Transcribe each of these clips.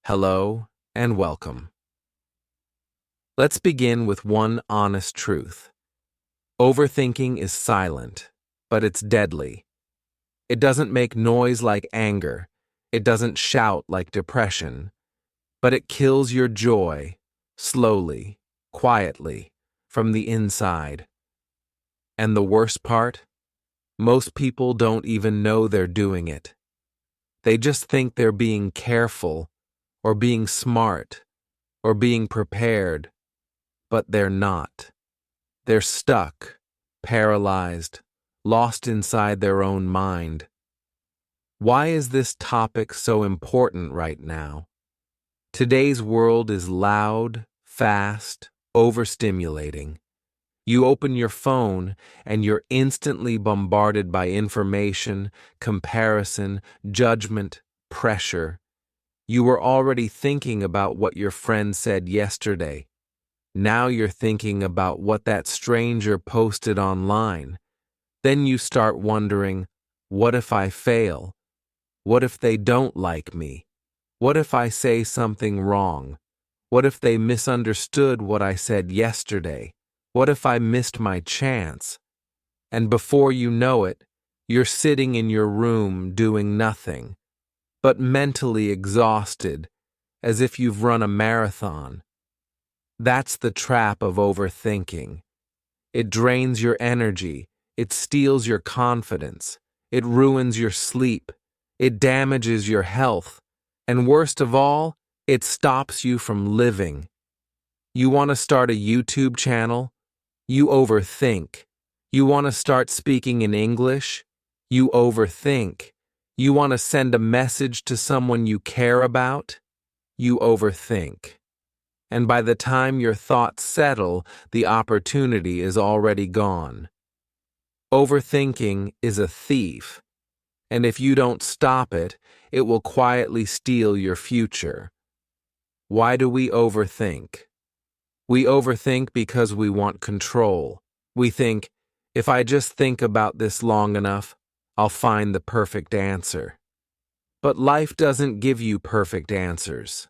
Hello and welcome. Let's begin with one honest truth. Overthinking is silent, but it's deadly. It doesn't make noise like anger. It doesn't shout like depression. But it kills your joy, slowly, quietly, from the inside. And the worst part? Most people don't even know they're doing it. They just think they're being careful, or being smart, or being prepared. But they're not. They're stuck, paralyzed, lost inside their own mind. Why is this topic so important right now? Today's world is loud, fast, overstimulating. You open your phone and you're instantly bombarded by information, comparison, judgment, pressure. You were already thinking about what your friend said yesterday. Now you're thinking about what that stranger posted online. Then you start wondering, what if I fail? What if they don't like me? What if I say something wrong? What if they misunderstood what I said yesterday? What if I missed my chance? And before you know it, you're sitting in your room doing nothing, but mentally exhausted, as if you've run a marathon. That's the trap of overthinking. It drains your energy, it steals your confidence, it ruins your sleep, it damages your health, and worst of all, it stops you from living. You want to start a YouTube channel? You overthink. You want to start speaking in English? You overthink. You want to send a message to someone you care about? You overthink. And by the time your thoughts settle, the opportunity is already gone. Overthinking is a thief, and if you don't stop it, it will quietly steal your future. Why do we overthink? We overthink because we want control. We think, if I just think about this long enough, I'll find the perfect answer. But life doesn't give you perfect answers.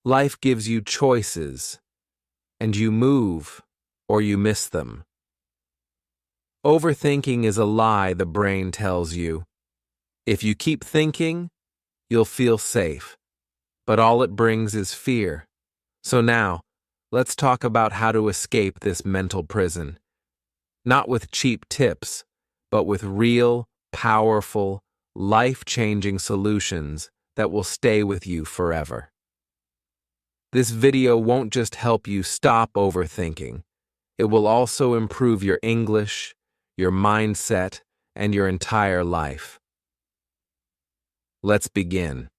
Life gives you choices, and you move or you miss them. Overthinking is a lie the brain tells you. If you keep thinking, you'll feel safe, but all it brings is fear. So now, let's talk about how to escape this mental prison. Not with cheap tips, but with real, powerful, life-changing solutions that will stay with you forever. This video won't just help you stop overthinking. It will also improve your English, your mindset, and your entire life. Let's begin.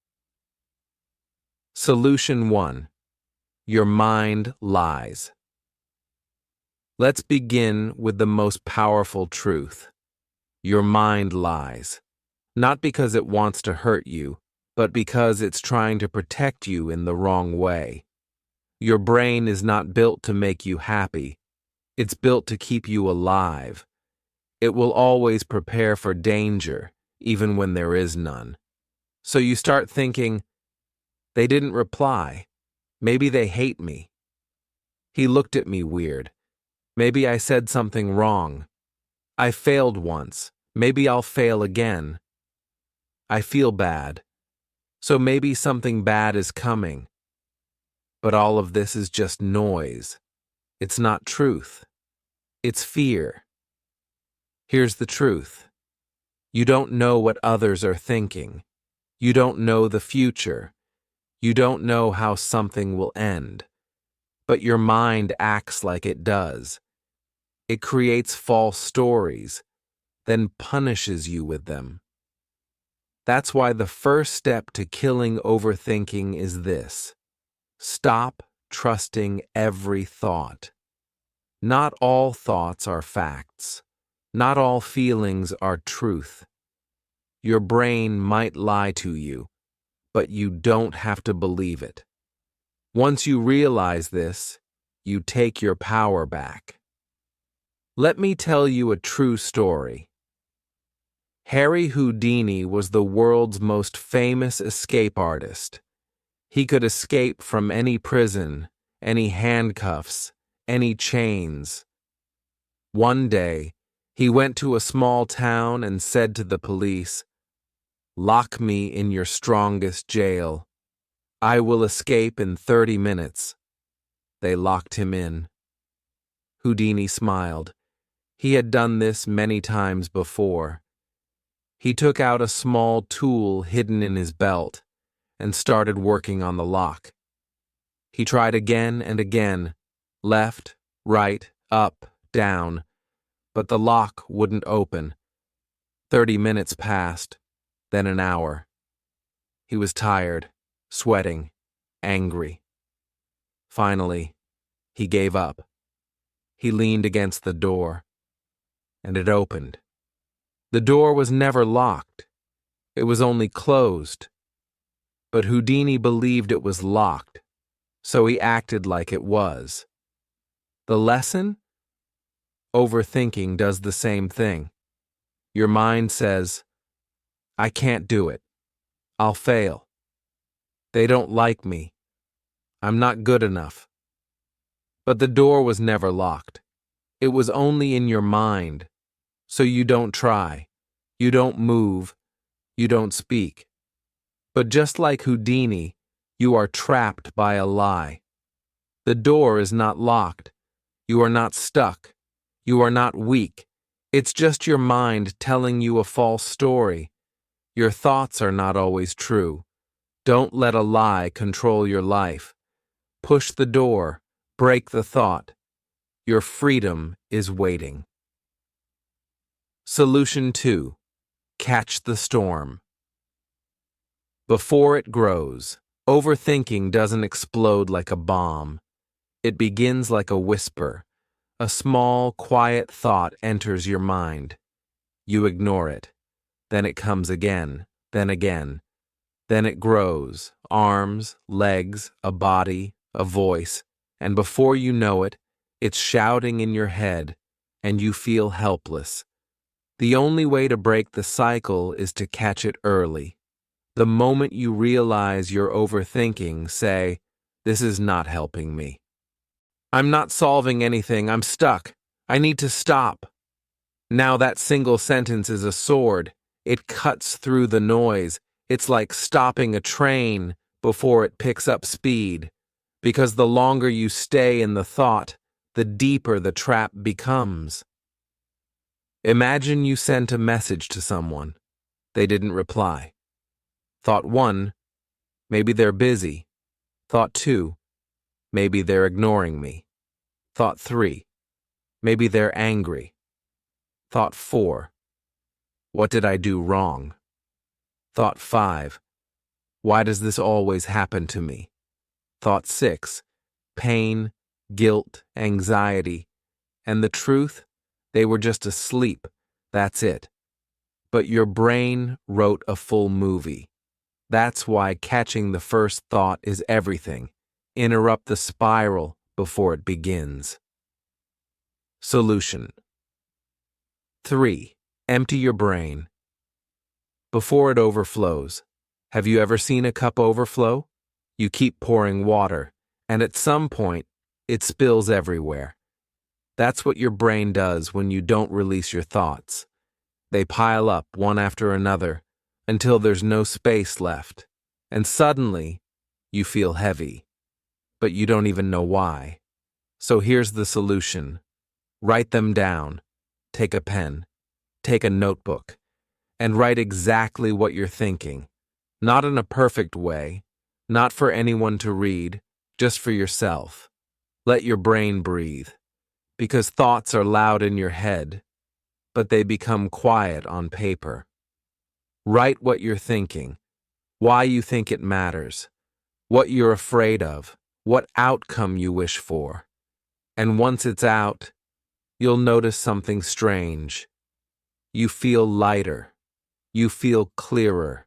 Solution 1. Your mind lies. Let's begin with the most powerful truth. Your mind lies. Not because it wants to hurt you, but because it's trying to protect you in the wrong way. Your brain is not built to make you happy. It's built to keep you alive. It will always prepare for danger, even when there is none. So you start thinking, they didn't reply. Maybe they hate me. He looked at me weird. Maybe I said something wrong. I failed once. Maybe I'll fail again. I feel bad. So maybe something bad is coming. But all of this is just noise. It's not truth. It's fear. Here's the truth. You don't know what others are thinking. You don't know the future. You don't know how something will end. But your mind acts like it does. It creates false stories, then punishes you with them. That's why the first step to killing overthinking is this. Stop trusting every thought. Not all thoughts are facts. Not all feelings are truth. Your brain might lie to you, but you don't have to believe it. Once you realize this, you take your power back. Let me tell you a true story. Harry Houdini was the world's most famous escape artist. He could escape from any prison, any handcuffs, any chains. One day, he went to a small town and said to the police, "Lock me in your strongest jail. I will escape in 30 minutes." They locked him in. Houdini smiled. He had done this many times before. He took out a small tool hidden in his belt and started working on the lock. He tried again and again, left, right, up, down, but the lock wouldn't open. 30 minutes passed, then an hour. He was tired, sweating, angry. Finally, he gave up. He leaned against the door, and it opened. The door was never locked. It was only closed. But Houdini believed it was locked, so he acted like it was. The lesson? Overthinking does the same thing. Your mind says, "I can't do it. I'll fail. They don't like me. I'm not good enough." But the door was never locked. It was only in your mind, so you don't try, you don't move, you don't speak. But just like Houdini, you are trapped by a lie. The door is not locked. You are not stuck. You are not weak. It's just your mind telling you a false story. Your thoughts are not always true. Don't let a lie control your life. Push the door. Break the thought. Your freedom is waiting. Solution 2. Catch the storm. Before it grows, overthinking doesn't explode like a bomb. It begins like a whisper. A small, quiet thought enters your mind. You ignore it. Then it comes again, then again. Then it grows, arms, legs, a body, a voice, and before you know it, it's shouting in your head, and you feel helpless. The only way to break the cycle is to catch it early. The moment you realize you're overthinking, say, "This is not helping me. I'm not solving anything, I'm stuck. I need to stop." Now that single sentence is a sword. It cuts through the noise. It's like stopping a train before it picks up speed. Because the longer you stay in the thought, the deeper the trap becomes. Imagine you sent a message to someone. They didn't reply. Thought 1, maybe they're busy. Thought 2, maybe they're ignoring me. Thought 3, maybe they're angry. Thought 4, what did I do wrong? Thought 5, why does this always happen to me? Thought 6, pain, guilt, anxiety. And the truth? They were just asleep. That's it. But your brain wrote a full movie. That's why catching the first thought is everything. Interrupt the spiral before it begins. Solution 3. Empty your brain. Before it overflows. Have you ever seen a cup overflow? You keep pouring water, and at some point, it spills everywhere. That's what your brain does when you don't release your thoughts. They pile up one after another until there's no space left, and suddenly, you feel heavy, but you don't even know why. So here's the solution. Write them down. Take a pen. Take a notebook. And write exactly what you're thinking. Not in a perfect way. Not for anyone to read. Just for yourself. Let your brain breathe. Because thoughts are loud in your head, but they become quiet on paper. Write what you're thinking. Why you think it matters. What you're afraid of. What outcome you wish for. And once it's out, you'll notice something strange. You feel lighter. You feel clearer.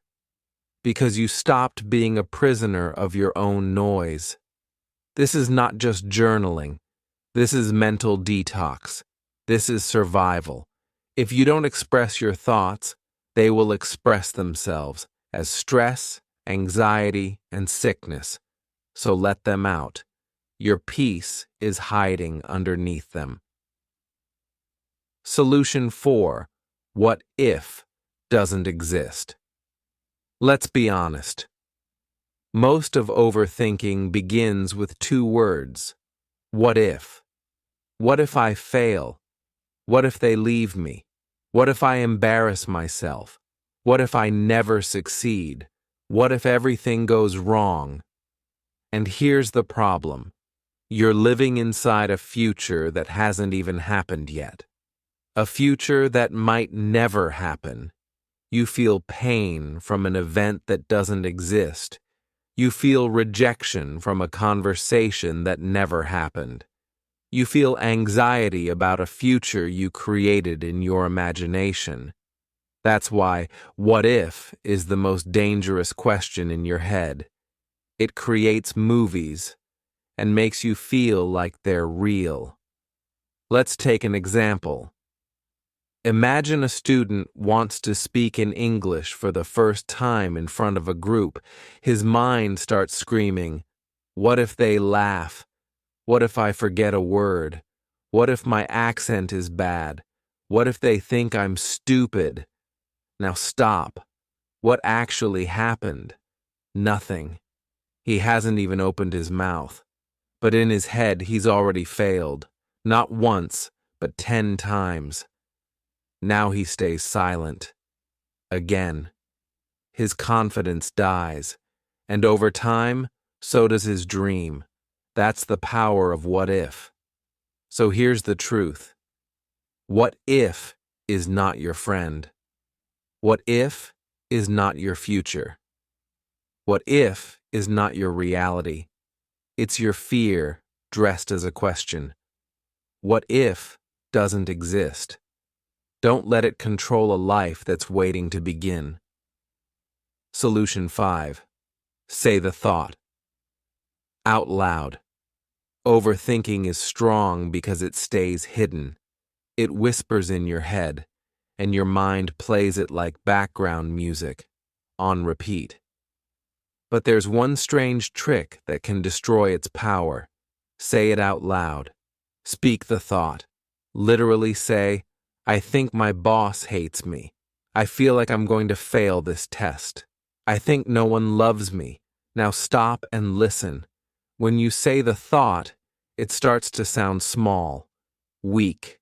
Because you stopped being a prisoner of your own noise. This is not just journaling. This is mental detox. This is survival. If you don't express your thoughts, they will express themselves as stress, anxiety, and sickness. so let them out. Your peace is hiding underneath them. Solution 4. What if doesn't exist? Let's be honest. Most of overthinking begins with 2 words. What if? What if I fail? What if they leave me? What if I embarrass myself? What if I never succeed? What if everything goes wrong? And here's the problem. You're living inside a future that hasn't even happened yet. A future that might never happen. You feel pain from an event that doesn't exist. You feel rejection from a conversation that never happened. You feel anxiety about a future you created in your imagination. That's why what if is the most dangerous question in your head. It creates movies and makes you feel like they're real. Let's take an example. Imagine a student wants to speak in English for the first time in front of a group. His mind starts screaming, what if they laugh? What if I forget a word? What if my accent is bad? What if they think I'm stupid? Now stop. What actually happened? Nothing. He hasn't even opened his mouth. But in his head, he's already failed. Not once, but 10 times. Now he stays silent. Again. His confidence dies. And over time, so does his dream. That's the power of what if. So here's the truth. What if is not your friend. What if is not your future. What if is not your reality. It's your fear dressed as a question. What if doesn't exist. Don't let it control a life that's waiting to begin. Solution 5. Say the thought. Out loud. Overthinking is strong because it stays hidden. It whispers in your head, and your mind plays it like background music, on repeat. But there's one strange trick that can destroy its power. Say it out loud. Speak the thought. Literally say, I think my boss hates me. I feel like I'm going to fail this test. I think no one loves me. Now stop and listen. When you say the thought, it starts to sound small, weak,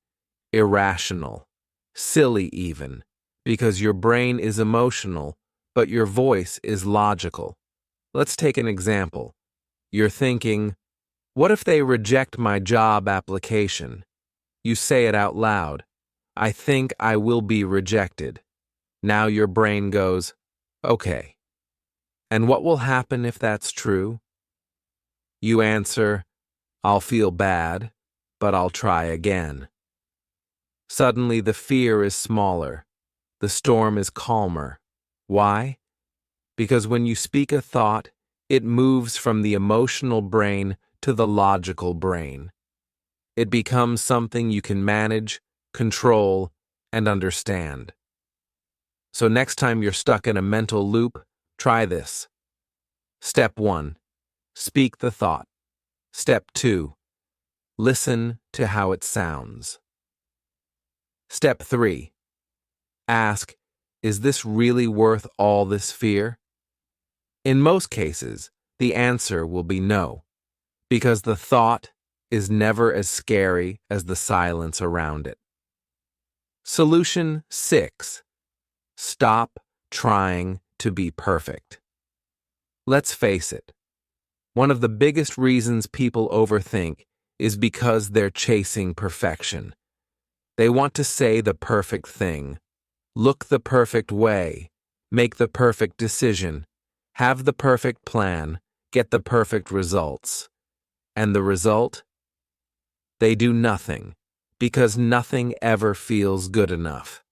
irrational, silly even, because your brain is emotional, but your voice is logical. Let's take an example. You're thinking, what if they reject my job application? You say it out loud. I think I will be rejected. Now your brain goes, okay. And what will happen if that's true? You answer, I'll feel bad, but I'll try again. Suddenly the fear is smaller. The storm is calmer. Why? Because when you speak a thought, it moves from the emotional brain to the logical brain. It becomes something you can manage, control, and understand. So next time you're stuck in a mental loop, try this. Step 1. Speak the thought. Step 2. Listen to how it sounds. Step 3. Ask, is this really worth all this fear? In most cases, the answer will be no, because the thought is never as scary as the silence around it. Solution 6. Stop trying to be perfect. Let's face it. One of the biggest reasons people overthink is because they're chasing perfection. They want to say the perfect thing, look the perfect way, make the perfect decision, have the perfect plan, get the perfect results. And the result? They do nothing, because nothing ever feels good enough.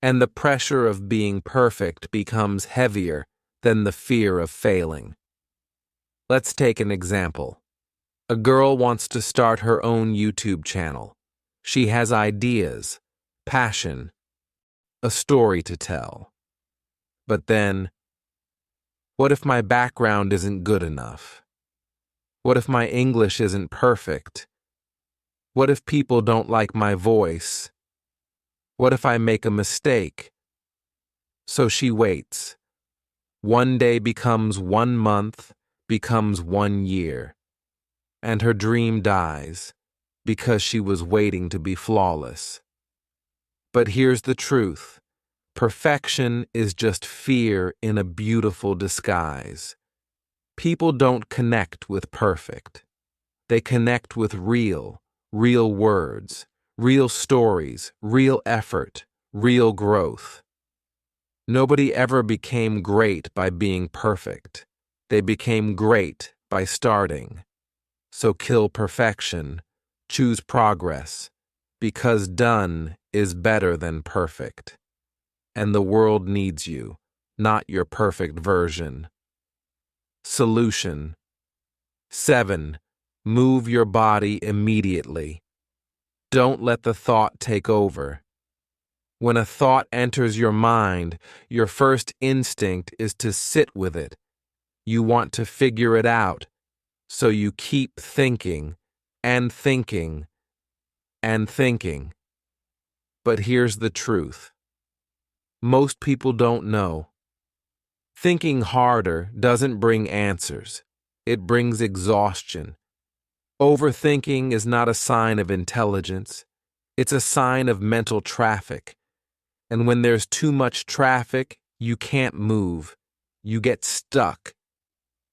And the pressure of being perfect becomes heavier than the fear of failing. Let's take an example. A girl wants to start her own YouTube channel. She has ideas, passion, a story to tell. But then, what if my background isn't good enough? What if my English isn't perfect? What if people don't like my voice? What if I make a mistake? So she waits. One day becomes 1 month, becomes 1 year. And her dream dies because she was waiting to be flawless. But here's the truth. Perfection is just fear in a beautiful disguise. People don't connect with perfect. They connect with real words, real stories, real effort, real growth. Nobody ever became great by being perfect. They became great by starting. So kill perfection, choose progress, because done is better than perfect. And the world needs you, not your perfect version. Solution 7. Move your body immediately. Don't let the thought take over. When a thought enters your mind, your first instinct is to sit with it. You want to figure it out, so you keep thinking and thinking and thinking. But here's the truth. Most people don't know. Thinking harder doesn't bring answers. It brings exhaustion. Overthinking is not a sign of intelligence. It's a sign of mental traffic. And when there's too much traffic, you can't move. You get stuck.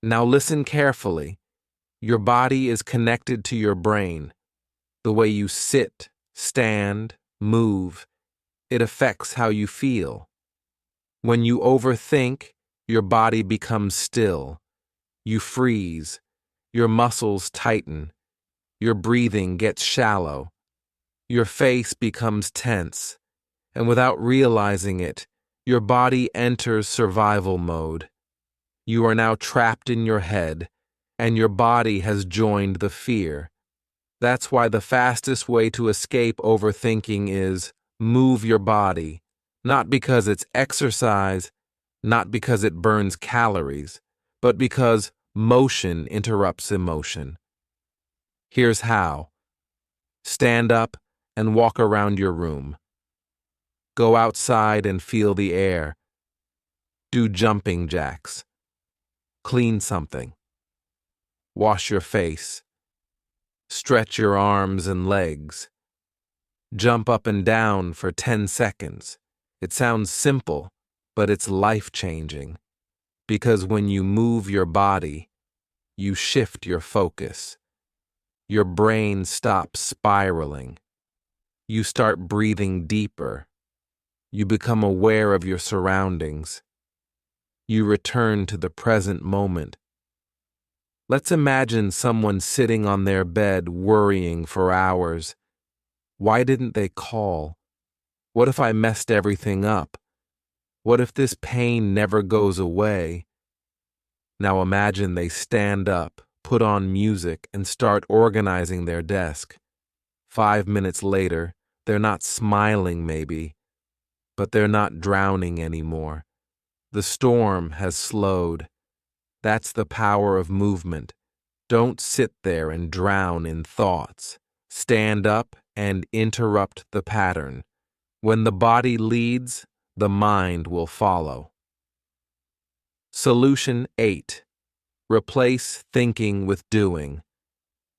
Now listen carefully. Your body is connected to your brain. The way you sit, stand, move, it affects how you feel. When you overthink, your body becomes still. You freeze. Your muscles tighten. Your breathing gets shallow. Your face becomes tense. And without realizing it, your body enters survival mode. You are now trapped in your head, and your body has joined the fear. That's why the fastest way to escape overthinking is move your body, not because it's exercise, not because it burns calories, but because motion interrupts emotion. Here's how. Stand up and walk around your room. Go outside and feel the air. Do jumping jacks. Clean something. Wash your face. Stretch your arms and legs. Jump up and down for 10 seconds. It sounds simple, but it's life-changing. Because when you move your body, you shift your focus. Your brain stops spiraling. You start breathing deeper. You become aware of your surroundings. You return to the present moment. Let's imagine someone sitting on their bed worrying for hours. Why didn't they call? What if I messed everything up? What if this pain never goes away? Now imagine they stand up, put on music, and start organizing their desk. 5 minutes later, they're not smiling maybe, but they're not drowning anymore. The storm has slowed. That's the power of movement. Don't sit there and drown in thoughts. Stand up and interrupt the pattern. When the body leads, the mind will follow. Solution 8. Replace thinking with doing.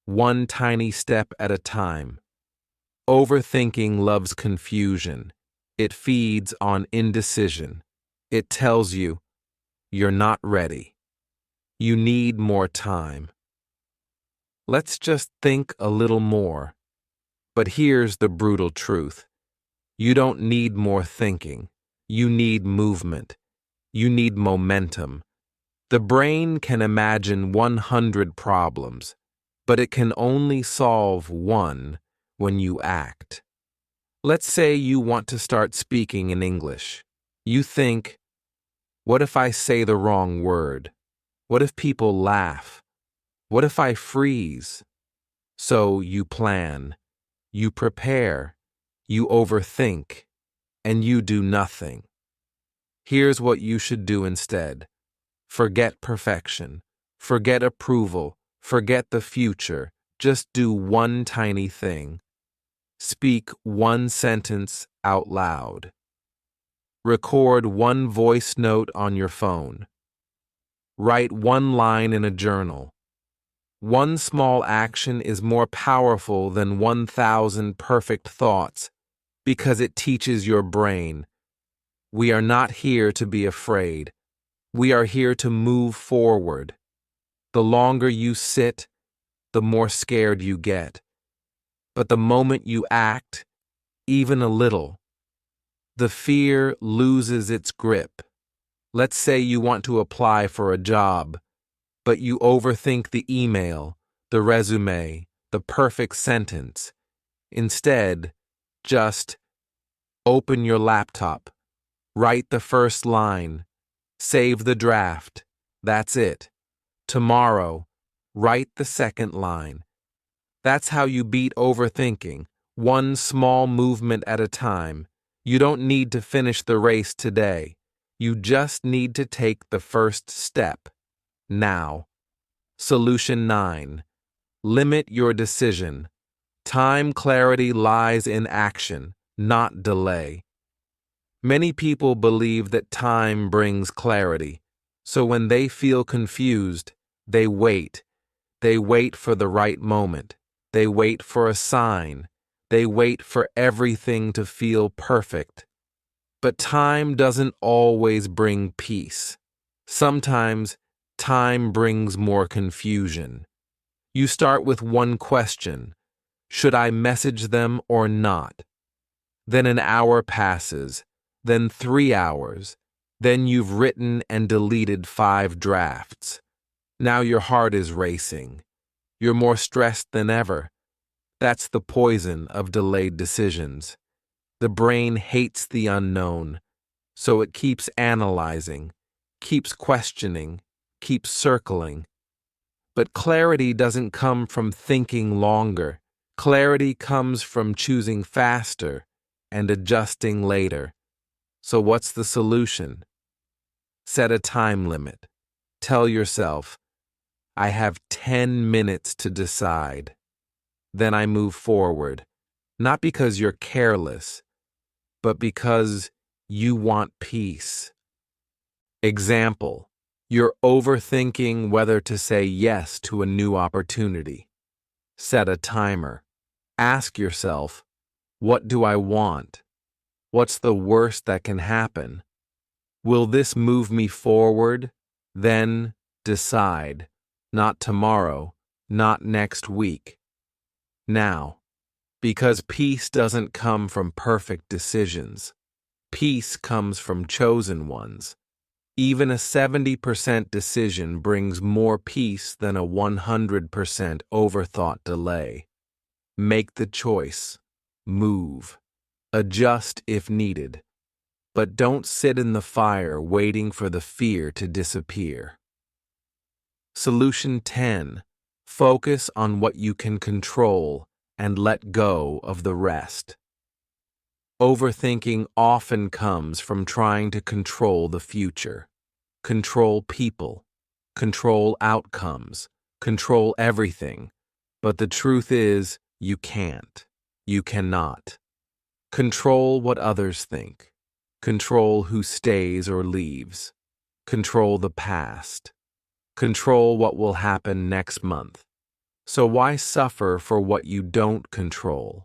One tiny step at a time. Overthinking loves confusion. It feeds on indecision. It tells you, you're not ready. You need more time. Let's just think a little more. But here's the brutal truth. You don't need more thinking. You need movement. You need momentum. The brain can imagine 100 problems, but it can only solve one when you act. Let's say you want to start speaking in English. You think, what if I say the wrong word? What if people laugh? What if I freeze? So you plan, you prepare, you overthink, and you do nothing. Here's what you should do instead. Forget perfection. Forget approval. Forget the future. Just do one tiny thing. Speak one sentence out loud. Record one voice note on your phone. Write one line in a journal. One small action is more powerful than 1,000 perfect thoughts because it teaches your brain. We are not here to be afraid. We are here to move forward. The longer you sit, the more scared you get. But the moment you act, even a little, the fear loses its grip. Let's say you want to apply for a job, but you overthink the email, the resume, the perfect sentence. Instead, just open your laptop, write the first line, save the draft. That's it. Tomorrow, write the second line. That's how you beat overthinking, one small movement at a time. You don't need to finish the race today. You just need to take the first step. Now. Solution 9. Limit your decision. Time clarity lies in action, not delay. Many people believe that time brings clarity, so when they feel confused, they wait. They wait for the right moment. They wait for a sign. They wait for everything to feel perfect. But time doesn't always bring peace. Sometimes time brings more confusion. You start with one question: should I message them or not? Then an hour passes, then 3 hours, then you've written and deleted 5 drafts. Now your heart is racing. You're more stressed than ever. That's the poison of delayed decisions. The brain hates the unknown, so it keeps analyzing, keeps questioning, keeps circling. But clarity doesn't come from thinking longer. Clarity comes from choosing faster and adjusting later. So what's the solution? Set a time limit. Tell yourself, I have 10 minutes to decide. Then I move forward, not because you're careless, but because you want peace. Example, you're overthinking whether to say yes to a new opportunity. Set a timer. Ask yourself, what do I want? What's the worst that can happen? Will this move me forward? Then decide. Not tomorrow, not next week. Now, because peace doesn't come from perfect decisions. Peace comes from chosen ones. Even a 70% decision brings more peace than a 100% overthought delay. Make the choice. Move. Adjust if needed. But don't sit in the fire waiting for the fear to disappear. Solution 10. Focus on what you can control and let go of the rest. Overthinking often comes from trying to control the future, control people, control outcomes, control everything. But the truth is, you can't. You cannot. Control what others think. Control who stays or leaves. Control the past. Control what will happen next month. So why suffer for what you don't control?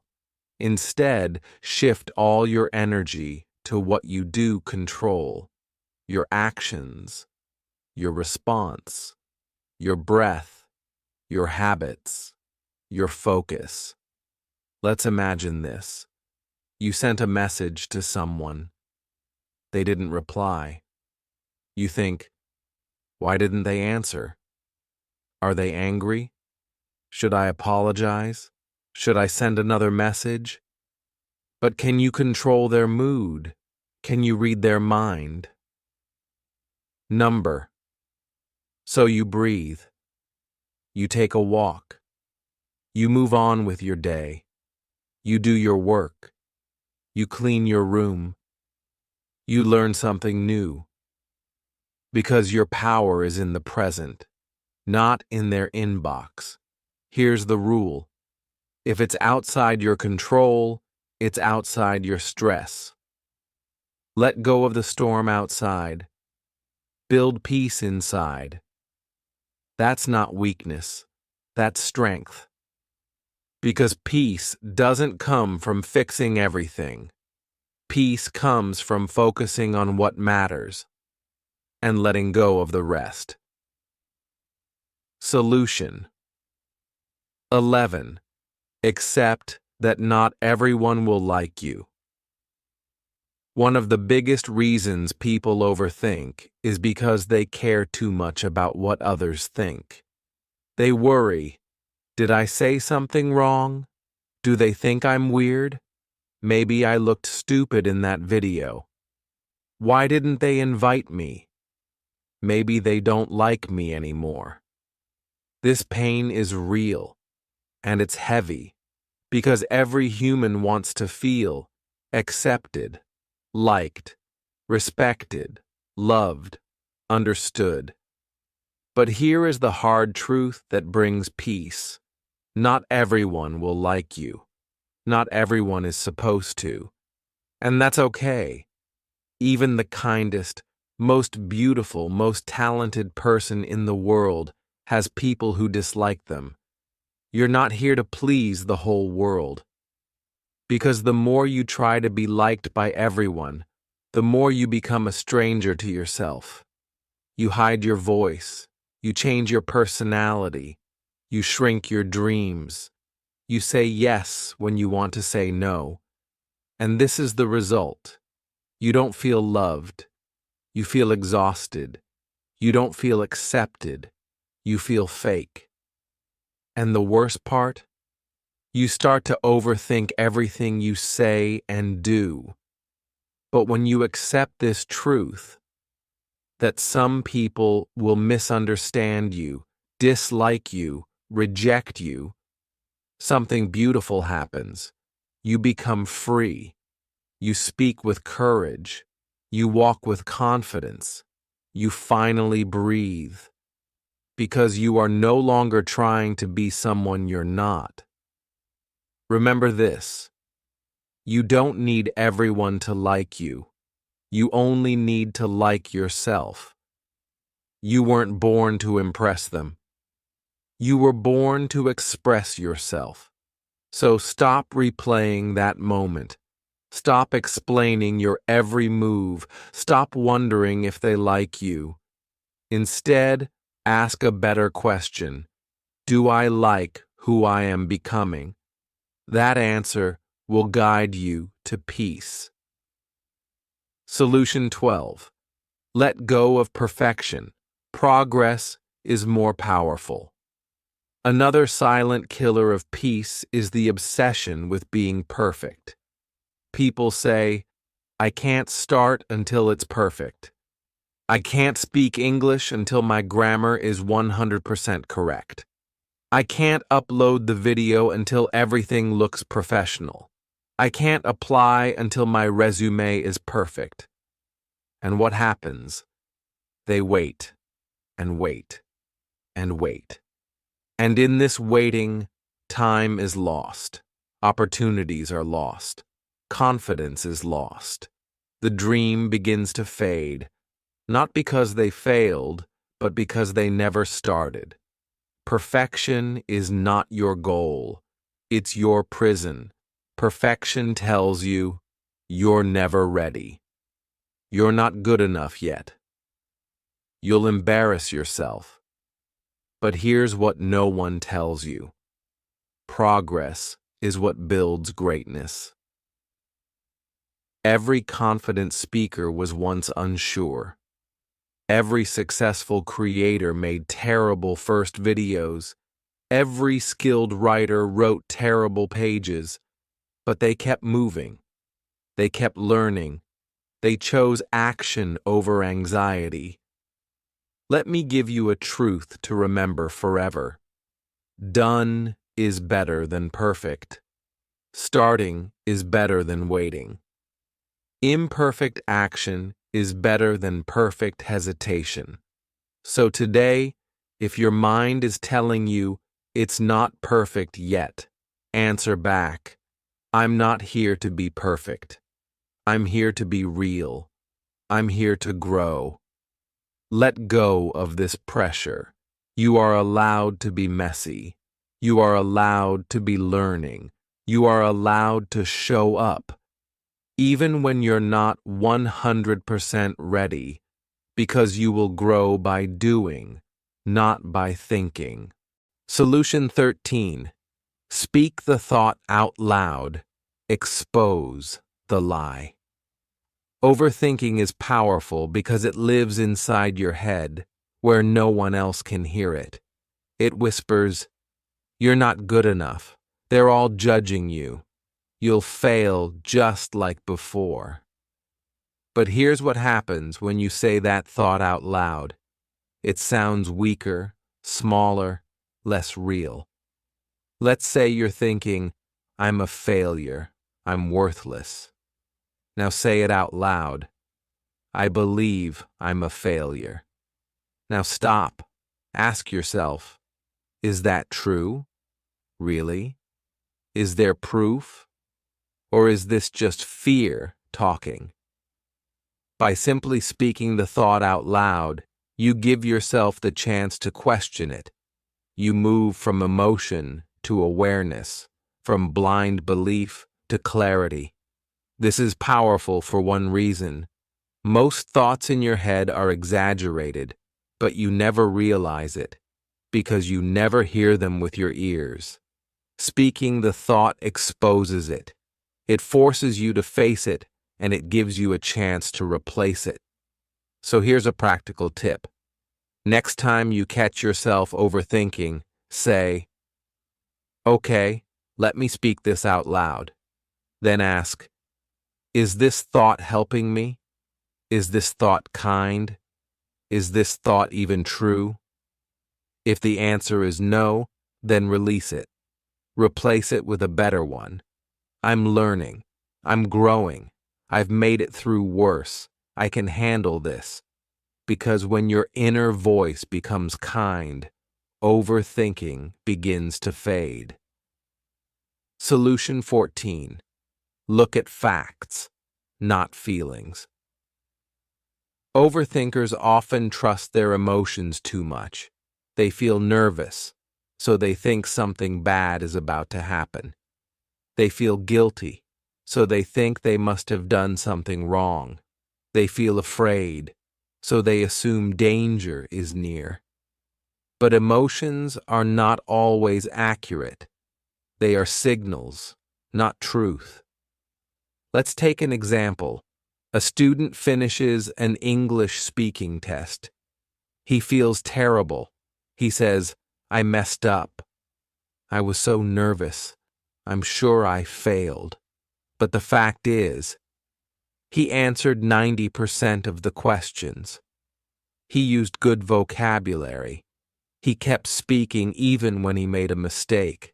Instead, shift all your energy to what you do control. Your actions, your response, your breath, your habits, your focus. Let's imagine this. You sent a message to someone. They didn't reply. You think, why didn't they answer? Are they angry? Should I apologize? Should I send another message? But can you control their mood? Can you read their mind? Number. So you breathe. You take a walk. You move on with your day. You do your work. You clean your room. You learn something new. Because your power is in the present, not in their inbox. Here's the rule. If it's outside your control, it's outside your stress. Let go of the storm outside. Build peace inside. That's not weakness. That's strength. Because peace doesn't come from fixing everything. Peace comes from focusing on what matters and letting go of the rest. Solution 11. Accept that not everyone will like you. One of the biggest reasons people overthink is because they care too much about what others think. They worry, did I say something wrong? Do they think I'm weird? Maybe I looked stupid in that video. Why didn't they invite me? Maybe they don't like me anymore. This pain is real, and it's heavy, because every human wants to feel accepted, liked, respected, loved, understood. But here is the hard truth that brings peace. Not everyone will like you. Not everyone is supposed to. And that's okay. Even the kindest, most beautiful, most talented person in the world has people who dislike them. You're not here to please the whole world. Because the more you try to be liked by everyone, the more you become a stranger to yourself. You hide your voice. You change your personality. You shrink your dreams. You say yes when you want to say no. And this is the result. You don't feel loved. You feel exhausted. You don't feel accepted. You feel fake. And the worst part? You start to overthink everything you say and do. But when you accept this truth, that some people will misunderstand you, dislike you, reject you, something beautiful happens. You become free. You speak with courage. You walk with confidence. You finally breathe. Because you are no longer trying to be someone you're not. Remember this. You don't need everyone to like you. You only need to like yourself. You weren't born to impress them. You were born to express yourself. So stop replaying that moment. Stop explaining your every move. Stop wondering if they like you. Instead, ask a better question. Do I like who I am becoming? That answer will guide you to peace. Solution 12. Let go of perfection. Progress is more powerful. Another silent killer of peace is the obsession with being perfect. People say, I can't start until it's perfect. I can't speak English until my grammar is 100% correct. I can't upload the video until everything looks professional. I can't apply until my resume is perfect. And what happens? They wait, and wait, and wait. And in this waiting, time is lost. Opportunities are lost. Confidence is lost. The dream begins to fade, not because they failed, but because they never started. Perfection is not your goal. It's your prison. Perfection tells you you're never ready. You're not good enough yet. You'll embarrass yourself. But here's what no one tells you. Progress is what builds greatness. Every confident speaker was once unsure. Every successful creator made terrible first videos. Every skilled writer wrote terrible pages. But they kept moving. They kept learning. They chose action over anxiety. Let me give you a truth to remember forever. Done is better than perfect. Starting is better than waiting. Imperfect action is better than perfect hesitation. So today, If your mind is telling you it's not perfect yet, answer back, I'm not here to be perfect. I'm here to be real. I'm here to grow. Let go of this pressure. You are allowed to be messy. You are allowed to be learning. You are allowed to show up, even when you're not 100% ready, because you will grow by doing, not by thinking. Solution 13. Speak the thought out loud. Expose the lie. Overthinking is powerful because it lives inside your head, where no one else can hear it. It whispers, "You're not good enough. They're all judging you. You'll fail just like before." But here's what happens when you say that thought out loud. It sounds weaker, smaller, less real. Let's say you're thinking, "I'm a failure. I'm worthless." Now say it out loud. "I believe I'm a failure." Now stop. Ask yourself, is that true? Really? Is there proof? Or is this just fear talking? By simply speaking the thought out loud, you give yourself the chance to question it. You move from emotion to awareness, from blind belief to clarity. This is powerful for one reason. Most thoughts in your head are exaggerated, but you never realize it, because you never hear them with your ears. Speaking the thought exposes it. It forces you to face it, and it gives you a chance to replace it. So here's a practical tip. Next time you catch yourself overthinking, say, "Okay, let me speak this out loud." Then ask, is this thought helping me? Is this thought kind? Is this thought even true? If the answer is no, then release it. Replace it with a better one. "I'm learning. I'm growing. I've made it through worse. I can handle this." Because when your inner voice becomes kind, overthinking begins to fade. Solution 14. Look at facts, not feelings. Overthinkers often trust their emotions too much. They feel nervous, so they think something bad is about to happen. They feel guilty, so they think they must have done something wrong. They feel afraid, so they assume danger is near. But emotions are not always accurate. They are signals, not truth. Let's take an example. A student finishes an English speaking test. He feels terrible. He says, "I messed up. I was so nervous. I'm sure I failed." But the fact is, he answered 90% of the questions. He used good vocabulary. He kept speaking even when he made a mistake.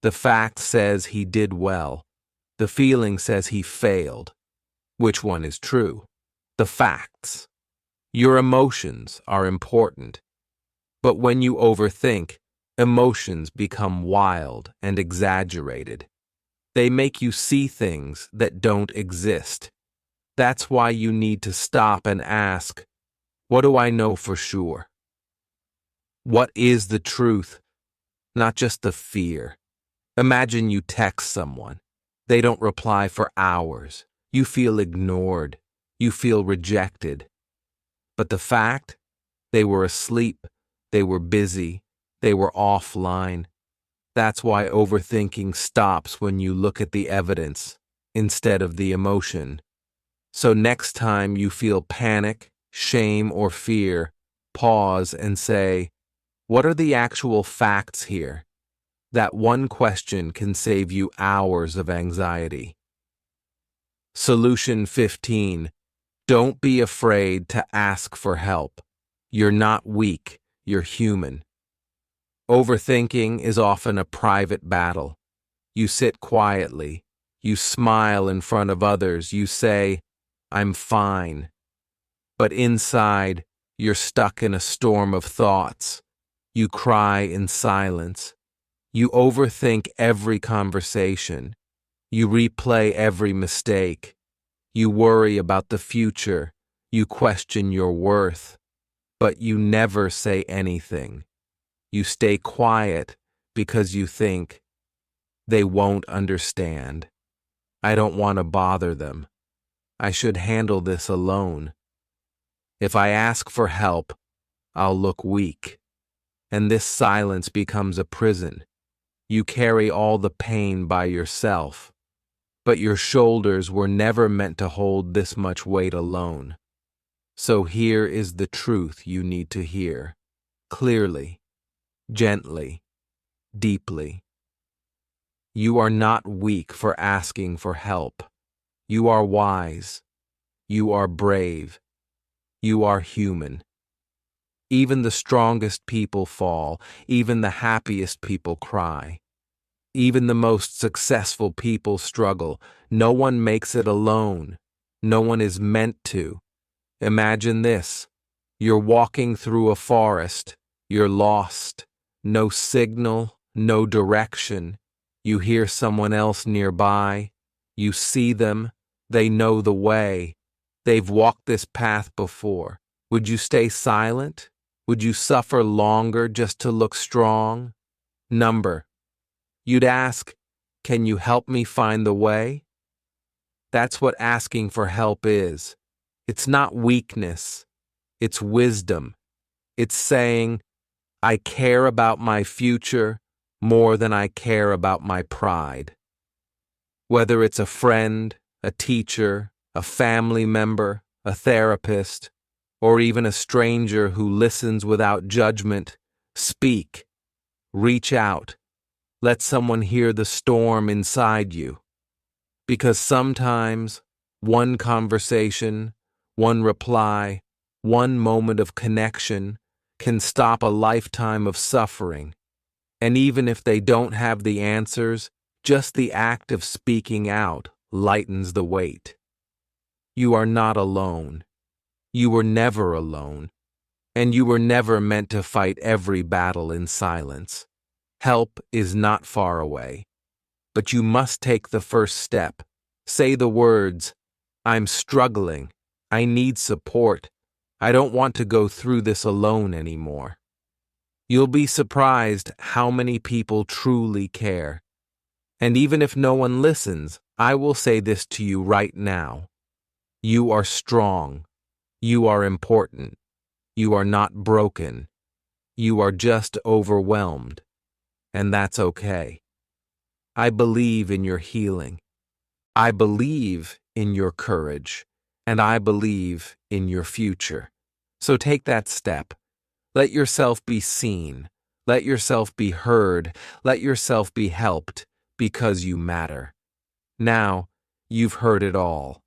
The fact says he did well. The feeling says he failed. Which one is true? The facts. Your emotions are important. But when you overthink, emotions become wild and exaggerated. They make you see things that don't exist. That's why you need to stop and ask, what do I know for sure? What is the truth? Not just the fear. Imagine you text someone. They don't reply for hours. You feel ignored. You feel rejected. But the fact? They were asleep. They were busy. They were offline. That's why overthinking stops when you look at the evidence instead of the emotion. So next time you feel panic, shame, or fear, pause and say, what are the actual facts here? That one question can save you hours of anxiety. Solution 15. Don't be afraid to ask for help. You're not weak, you're human. Overthinking is often a private battle. You sit quietly. You smile in front of others. You say, "I'm fine." But inside, you're stuck in a storm of thoughts. You cry in silence. You overthink every conversation. You replay every mistake. You worry about the future. You question your worth. But you never say anything. You stay quiet because you think, they won't understand. I don't want to bother them. I should handle this alone. If I ask for help, I'll look weak. And this silence becomes a prison. You carry all the pain by yourself. But your shoulders were never meant to hold this much weight alone. So here is the truth you need to hear. Clearly, gently, deeply. You are not weak for asking for help. You are wise. You are brave. You are human. Even the strongest people fall. Even the happiest people cry. Even the most successful people struggle. No one makes it alone. No one is meant to. Imagine this. You're walking through a forest. You're lost. No signal, no direction. You hear someone else nearby. You see them. They know the way. They've walked this path before. Would you stay silent? Would you suffer longer just to look strong? You'd ask, can you help me find the way? That's what asking for help is. It's not weakness. It's wisdom. It's saying, I care about my future more than I care about my pride. Whether it's a friend, a teacher, a family member, a therapist, or even a stranger who listens without judgment, speak. Reach out. Let someone hear the storm inside you. Because sometimes one conversation, one reply, one moment of connection can stop a lifetime of suffering. And even if they don't have the answers, just the act of speaking out lightens the weight. You are not alone. You were never alone. And you were never meant to fight every battle in silence. Help is not far away. But you must take the first step. Say the words, I'm struggling. I need support. I don't want to go through this alone anymore. You'll be surprised how many people truly care. And even if no one listens, I will say this to you right now. You are strong. You are important. You are not broken. You are just overwhelmed. And that's okay. I believe in your healing. I believe in your courage. And I believe in your future. So take that step. Let yourself be seen. Let yourself be heard. Let yourself be helped, because you matter. Now, you've heard it all.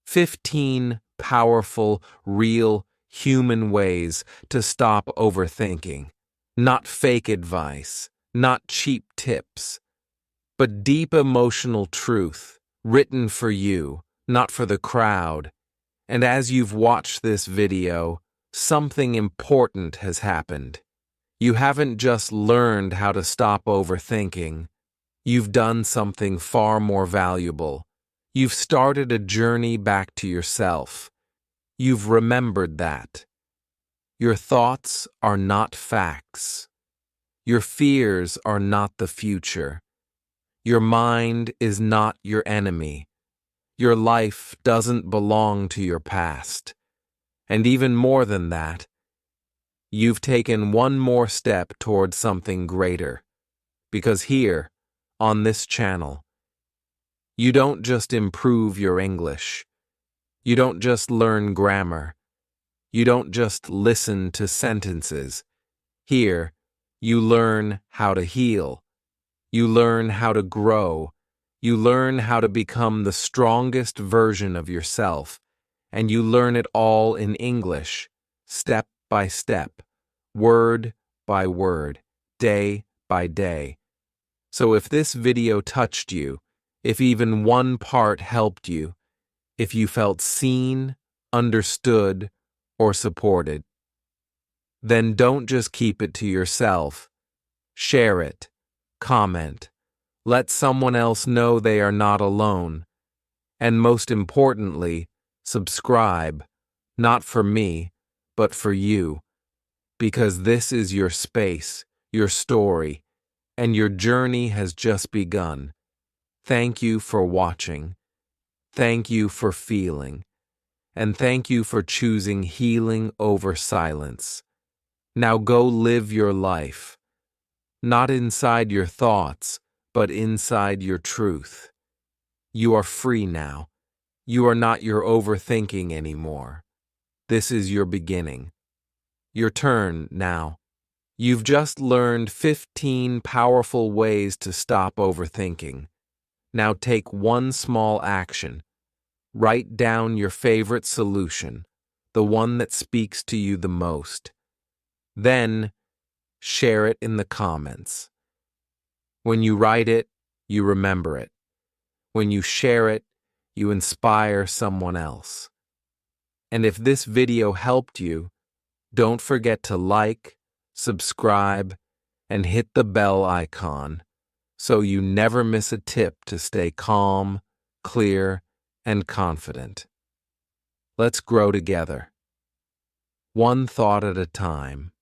15 powerful, real, human ways to stop overthinking. Not fake advice, not cheap tips, but deep emotional truth, written for you, not for the crowd. And as you've watched this video, something important has happened. You haven't just learned how to stop overthinking. You've done something far more valuable. You've started a journey back to yourself. You've remembered that. Your thoughts are not facts. Your fears are not the future. Your mind is not your enemy. Your life doesn't belong to your past. And even more than that, you've taken one more step towards something greater. Because here, on this channel, you don't just improve your English. You don't just learn grammar. You don't just listen to sentences. Here, you learn how to heal. You learn how to grow. You learn how to become the strongest version of yourself. And you learn it all in English, step by step, word by word, day by day. So if this video touched you, if even one part helped you, if you felt seen, understood, or supported, then don't just keep it to yourself. Share it. Comment. Let someone else know they are not alone. And most importantly, subscribe. Not for me, but for you. Because this is your space, your story, and your journey has just begun. Thank you for watching. Thank you for feeling. And thank you for choosing healing over silence. Now go live your life. Not inside your thoughts, but inside your truth. You are free now. You are not your overthinking anymore. This is your beginning. Your turn now. You've just learned 15 powerful ways to stop overthinking. Now take one small action. Write down your favorite solution, the one that speaks to you the most. Then, share it in the comments. When you write it, you remember it. When you share it, you inspire someone else. And if this video helped you, don't forget to like, subscribe, and hit the bell icon so you never miss a tip to stay calm, clear, and confident. Let's grow together. One thought at a time.